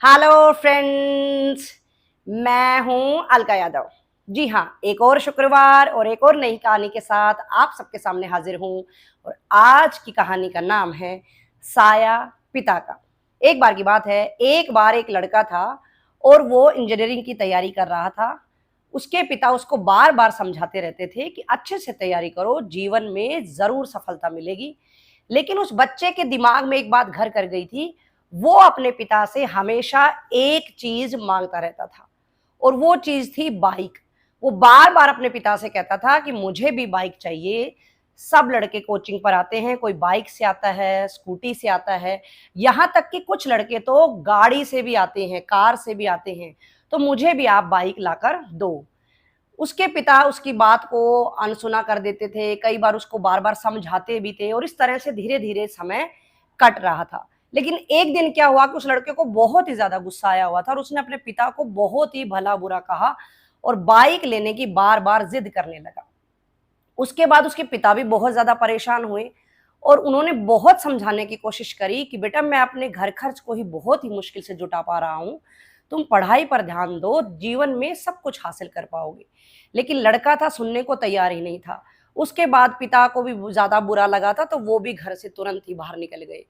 Hello friends, मैं हूं अलका यादव। जी हाँ, एक और शुक्रवार और एक और नई कहानी के साथ आप सबके सामने हाजिर हूं। और आज की कहानी का नाम है साया पिता का। एक बार की बात है, एक बार एक लड़का था और वो इंजीनियरिंग की तैयारी कर रहा था। उसके पिता उसको बार बार समझाते रहते थे कि अच्छे से तैयारी करो, जीवन में जरूर सफलता मिलेगी। लेकिन उस बच्चे के दिमाग में एक बात घर कर गई थी। वो अपने पिता से हमेशा एक चीज मांगता रहता था और वो चीज थी बाइक। वो बार बार अपने पिता से कहता था कि मुझे भी बाइक चाहिए। सब लड़के कोचिंग पर आते हैं, कोई बाइक से आता है, स्कूटी से आता है, यहां तक कि कुछ लड़के तो गाड़ी से भी आते हैं, कार से भी आते हैं। तो मुझे भी आप बाइक लाकर दो। उसके पिता उसकी बात को अनसुना कर देते थे, कई बार उसको बार बार समझाते भी थे और इस तरह से धीरे धीरे समय कट रहा था। लेकिन एक दिन क्या हुआ कि उस लड़के को बहुत ही ज्यादा गुस्सा आया हुआ था और उसने अपने पिता को बहुत ही भला बुरा कहा और बाइक लेने की बार बार जिद करने लगा। उसके बाद उसके पिता भी बहुत ज्यादा परेशान हुए और उन्होंने बहुत समझाने की कोशिश करी कि बेटा, मैं अपने घर खर्च को ही बहुत ही मुश्किल से जुटा पा रहा हूं, तुम पढ़ाई पर ध्यान दो, जीवन में सब कुछ हासिल कर पाओगे। लेकिन लड़का था, सुनने को तैयार ही नहीं था। उसके बाद पिता को भी ज्यादा बुरा लगा था, तो वो भी घर से तुरंत ही बाहर निकल गए।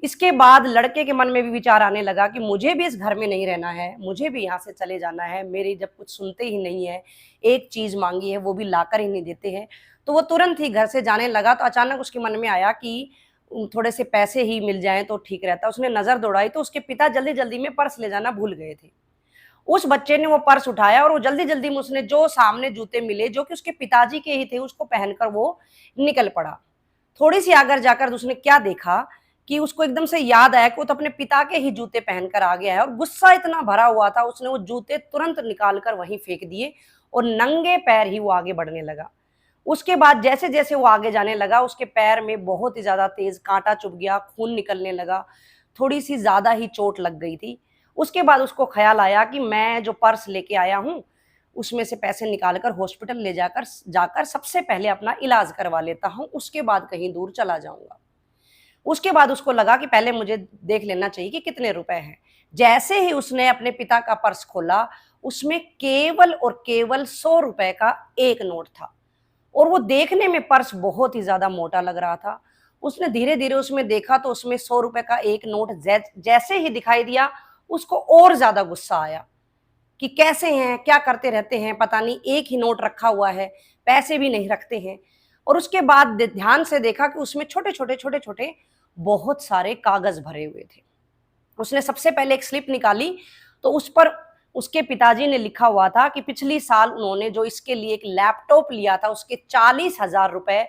इसके बाद लड़के के मन में भी विचार आने लगा कि मुझे भी इस घर में नहीं रहना है, मुझे भी यहाँ से चले जाना है। मेरी जब कुछ सुनते ही नहीं है, एक चीज मांगी है वो भी लाकर ही नहीं देते हैं, तो वो तुरंत ही घर से जाने लगा। तो अचानक उसके मन में आया कि थोड़े से पैसे ही मिल जाएं तो ठीक रहता। उसने नजर दौड़ाई तो उसके पिता जल्दी जल्दी में पर्स ले जाना भूल गए थे। उस बच्चे ने वो पर्स उठाया और वो जल्दी जल्दी में उसने जो सामने जूते मिले जो कि उसके पिताजी के ही थे, उसको पहनकर वो निकल पड़ा। थोड़ी सी आगे जाकर उसने क्या देखा कि उसको एकदम से याद आया कि वो तो अपने पिता के ही जूते पहनकर आ गया है और गुस्सा इतना भरा हुआ था, उसने वो जूते तुरंत निकालकर वहीं फेंक दिए और नंगे पैर ही वो आगे बढ़ने लगा। उसके बाद जैसे जैसे वो आगे जाने लगा, उसके पैर में बहुत ही ज्यादा तेज कांटा चुभ गया, खून निकलने लगा, थोड़ी सी ज्यादा ही चोट लग गई थी। उसके बाद उसको ख्याल आया कि मैं जो पर्स लेके आया हूँ उसमें से पैसे निकालकर हॉस्पिटल ले जाकर जाकर सबसे पहले अपना इलाज करवा लेता हूँ, उसके बाद कहीं दूर चला जाऊंगा। उसके बाद उसको लगा कि पहले मुझे देख लेना चाहिए कि कितने रुपए हैं। जैसे ही उसने अपने पिता का पर्स खोला, उसमें केवल और केवल 100 रुपए का एक नोट था और वो देखने में पर्स बहुत ही ज्यादा मोटा लग रहा था। उसने धीरे धीरे उसमें देखा तो उसमें 100 रुपए का एक नोट जैसे ही दिखाई दिया, उसको और ज्यादा गुस्सा आया कि कैसे हैं, क्या करते रहते हैं, पता नहीं एक ही नोट रखा हुआ है, पैसे भी नहीं रखते हैं। और उसके बाद ध्यान से देखा कि उसमें छोटे छोटे बहुत सारे कागज भरे हुए थे। उसने सबसे पहले एक स्लिप निकाली तो उस पर उसके पिताजी ने लिखा हुआ था कि पिछली साल उन्होंने जो इसके लिए एक लैपटॉप लिया था, उसके 40,000 रुपए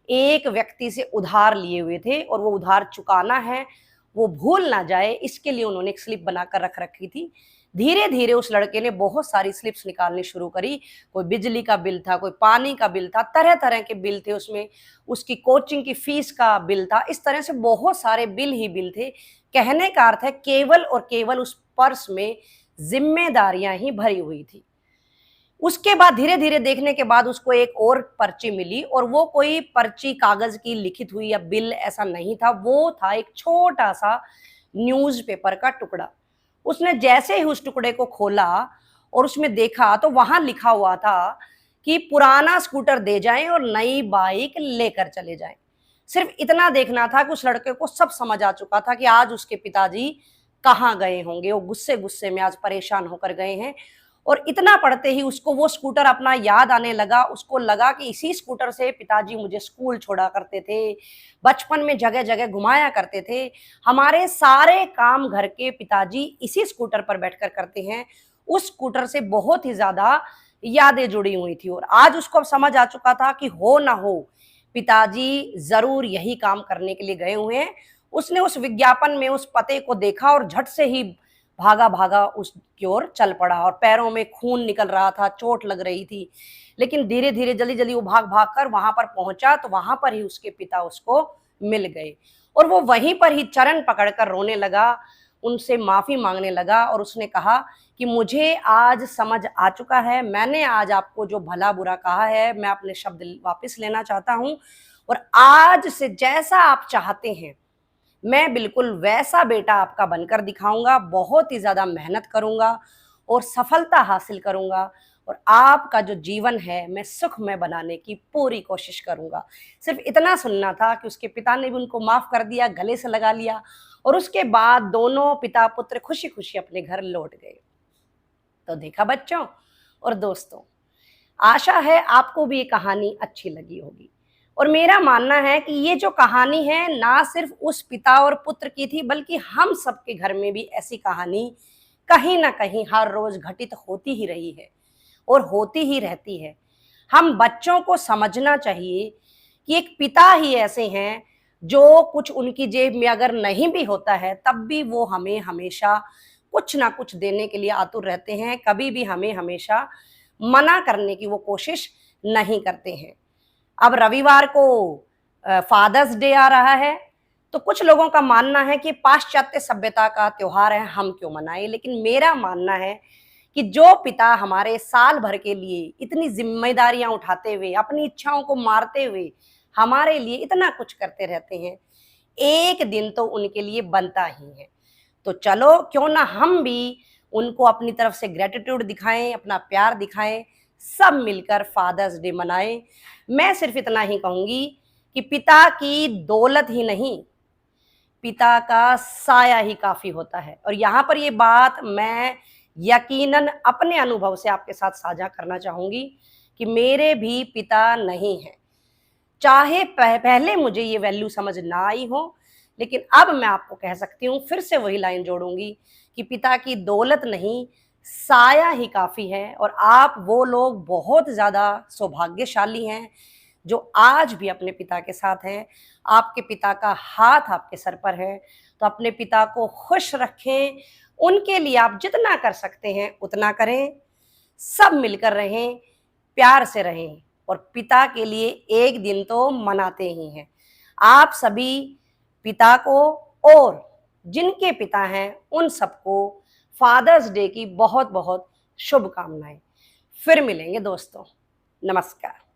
एक व्यक्ति से उधार लिए हुए थे और वो उधार चुकाना है, वो भूल ना जाए, इसके लिए उन्होंने एक स्लिप बनाकर रख रखी थी। धीरे धीरे उस लड़के ने बहुत सारी स्लिप्स निकालनी शुरू करी। कोई बिजली का बिल था, कोई पानी का बिल था, तरह तरह के बिल थे उसमें, उसकी कोचिंग की फीस का बिल था, इस तरह से बहुत सारे बिल ही बिल थे। कहने का अर्थ है केवल और केवल उस पर्स में जिम्मेदारियां ही भरी हुई थी। उसके बाद धीरे धीरे देखने के बाद उसको एक और पर्ची मिली और वो कोई पर्ची कागज की लिखित हुई या बिल ऐसा नहीं था, वो था एक छोटा सा न्यूज़पेपर का टुकड़ा। उसने जैसे ही उस टुकड़े को खोला और उसमें देखा तो वहां लिखा हुआ था कि पुराना स्कूटर दे जाएं और नई बाइक लेकर चले जाएं। सिर्फ इतना देखना था कि उस लड़के को सब समझ आ चुका था कि आज उसके पिताजी कहाँ गए होंगे, वो गुस्से गुस्से में आज परेशान होकर गए हैं। और इतना पढ़ते ही उसको वो स्कूटर अपना याद आने लगा। उसको लगा कि इसी स्कूटर से पिताजी मुझे स्कूल छोड़ा करते थे, बचपन में जगह जगह घुमाया करते थे, हमारे सारे काम घर के पिताजी इसी स्कूटर पर बैठकर करते हैं। उस स्कूटर से बहुत ही ज्यादा यादें जुड़ी हुई थी और आज उसको अब समझ आ चुका था कि हो ना हो पिताजी जरूर यही काम करने के लिए गए हुए हैं। उसने उस विज्ञापन में उस पते को देखा और झट से ही भागा भागा उसकी ओर चल पड़ा और पैरों में खून निकल रहा था, चोट लग रही थी। लेकिन धीरे धीरे जल्दी जल्दी वो भाग भाग कर वहां पर पहुंचा तो वहां पर ही उसके पिता उसको मिल गए और वो वहीं पर ही चरण पकड़कर रोने लगा, उनसे माफी मांगने लगा और उसने कहा कि मुझे आज समझ आ चुका है, मैंने आज आपको जो भला बुरा कहा है मैं अपने शब्द वापस लेना चाहता हूं और आज से जैसा आप चाहते हैं मैं बिल्कुल वैसा बेटा आपका बनकर दिखाऊंगा, बहुत ही ज़्यादा मेहनत करूंगा और सफलता हासिल करूंगा और आपका जो जीवन है मैं सुखमय बनाने की पूरी कोशिश करूंगा। सिर्फ इतना सुनना था कि उसके पिता ने भी उनको माफ़ कर दिया, गले से लगा लिया और उसके बाद दोनों पिता पुत्र खुशी खुशी अपने घर लौट गए। तो देखा बच्चों और दोस्तों, आशा है आपको भी ये कहानी अच्छी लगी होगी और मेरा मानना है कि ये जो कहानी है ना सिर्फ उस पिता और पुत्र की थी, बल्कि हम सबके घर में भी ऐसी कहानी कहीं ना कहीं हर रोज घटित होती ही रही है और होती ही रहती है। हम बच्चों को समझना चाहिए कि एक पिता ही ऐसे हैं जो कुछ उनकी जेब में अगर नहीं भी होता है तब भी वो हमें हमेशा कुछ ना कुछ देने के लिए आतुर रहते हैं, कभी भी हमें हमेशा मना करने की वो कोशिश नहीं करते हैं। अब रविवार को फादर्स डे आ रहा है, तो कुछ लोगों का मानना है कि पाश्चात्य सभ्यता का त्योहार है, हम क्यों मनाएं। लेकिन मेरा मानना है कि जो पिता हमारे साल भर के लिए इतनी जिम्मेदारियां उठाते हुए, अपनी इच्छाओं को मारते हुए हमारे लिए इतना कुछ करते रहते हैं, एक दिन तो उनके लिए बनता ही है। तो चलो क्यों ना हम भी उनको अपनी तरफ से ग्रेटिट्यूड दिखाएं, अपना प्यार दिखाएं, सब मिलकर फादर्स डे मनाएं। मैं सिर्फ इतना ही कहूंगी कि पिता की दौलत ही नहीं, पिता का साया ही काफी होता है। और यहाँ पर ये बात मैं यकीनन अपने अनुभव से आपके साथ साझा करना चाहूंगी कि मेरे भी पिता नहीं है। चाहे पहले मुझे ये वैल्यू समझ ना आई हो, लेकिन अब मैं आपको कह सकती हूँ, फिर से वही लाइन जोड़ूंगी कि पिता की दौलत नहीं, साया ही काफी है। और आप वो लोग बहुत ज्यादा सौभाग्यशाली हैं जो आज भी अपने पिता के साथ हैं। आपके पिता का हाथ आपके सर पर है, तो अपने पिता को खुश रखें, उनके लिए आप जितना कर सकते हैं उतना करें, सब मिलकर रहें, प्यार से रहें और पिता के लिए एक दिन तो मनाते ही हैं। आप सभी पिता को और जिनके पिता हैं उन सबको फादर्स डे की बहुत बहुत शुभकामनाएं। फिर मिलेंगे दोस्तों, नमस्कार।